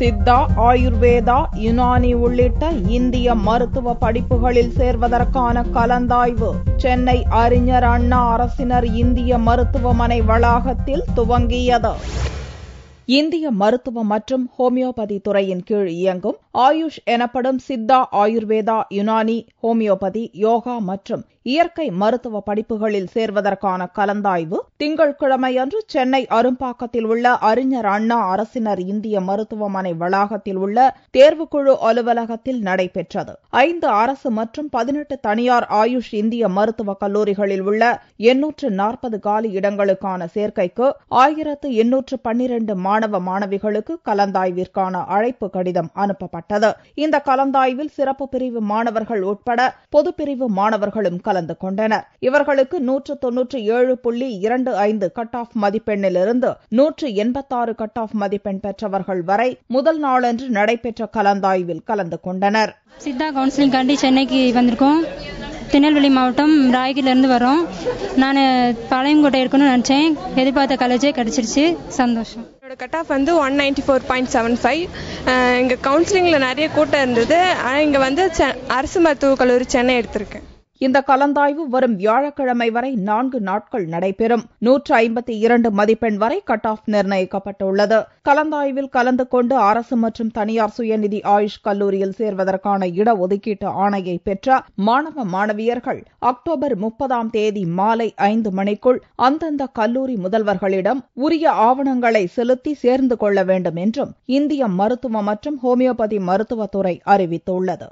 சித்தா, ஆயுர்வேதா, யுனானி உள்ளிட்ட இந்திய மருத்துவ படிப்புகளில் சேர்வதற்கான கலந்தாய்வு சென்னை அறிஞர் அண்ணா அரசினர் இந்திய மருத்துவமனை வளாகத்தில் துவங்கியது. இந்திய மருத்துவ மற்றும் ஹோமியோபதி துறையின் கீழ் இயங்கும் ஆயுஷ் எனப்படும் சித்தா, ஆயுர்வேதா, யுனானி, ஹோமியோபதி, யோகா மற்றும் இயற்கை மருத்துவ படிப்புகளில் சேர்வதற்கான கலந்தாய்வு திங்கட்கிழமையன்று சென்னை அரும்பாக்கத்தில் உள்ள அறிஞர் அண்ணா அரசினர் இந்திய மருத்துவமனை வளாகத்தில் உள்ள தேர்வுக்குழு அலுவலகத்தில் நடைபெற்றது. 5 அரசு மற்றும் 18 தனியார் ஆயுஷ் இந்திய மருத்துவக் கல்லூரிகளில் உள்ள 840 காலி இடங்களுக்கான சேர்க்கைக்கு 1812 மாணவ மாணவிகளுக்கு கலந்தாய்விற்கான அழைப்பு கடிதம் அனுப்பப்பட்டது. இந்த கலந்தாய்வில் சிறப்பு பிரிவு மாணவர்கள் உட்பட பொதுப்பிரிவு மாணவர்களும் கலந்து கொண்டனர். இவர்களுக்கு 197.25 கட் ஆஃப் மதிப்பெண்ணிலிருந்து 186 கட் ஆஃப் மதிப்பெண் பெற்றவர்கள் வரை முதல் நாளன்று நடைபெற்ற கலந்தாய்வில் கலந்து கொண்டனர். சித்தா கவுன்சிலிங்காண்டி சென்னைக்கு வந்திருக்கோம். திருநெல்வேலி மாவட்டம் ராயகிரிலிருந்து வரோம். நான் பாளையங்கோட்டை இருக்கணும்னு நினைச்சேன். எதிர்பார்த்த காலேஜே கிடைச்சிருச்சு. சந்தோஷம். என்னோட கட் ஆஃப் வந்து 194.75. இங்கே கவுன்சிலிங்கில் நிறைய கூட்டம் இருந்தது. ஆனால் இங்கே வந்து அரசு மருத்துவக் கல்லூரி சென்னை எடுத்திருக்கேன். இந்த கலந்தாய்வு வரும் வியாழக்கிழமை வரை 4 நாட்கள் நடைபெறும். 152 மதிப்பெண் வரை கட் ஆஃப் நிர்ணயிக்கப்பட்டுள்ளது. கலந்தாய்வில் கலந்து கொண்டு அரசு மற்றும் தனியார் சுயநிதி ஆயுஷ் கல்லூரியில் சேர்வதற்கான இடஒதுக்கீட்டு ஆணையை பெற்ற மாணவ மாணவியர்கள் அக்டோபர் 30ஆம் தேதி மாலை 5 மணிக்குள் அந்தந்த கல்லூரி முதல்வர்களிடம் உரிய ஆவணங்களை செலுத்தி சேர்ந்து கொள்ள வேண்டும் என்றும் இந்திய மருத்துவ மற்றும் ஹோமியோபதி மருத்துவத்துறை அறிவித்துள்ளது.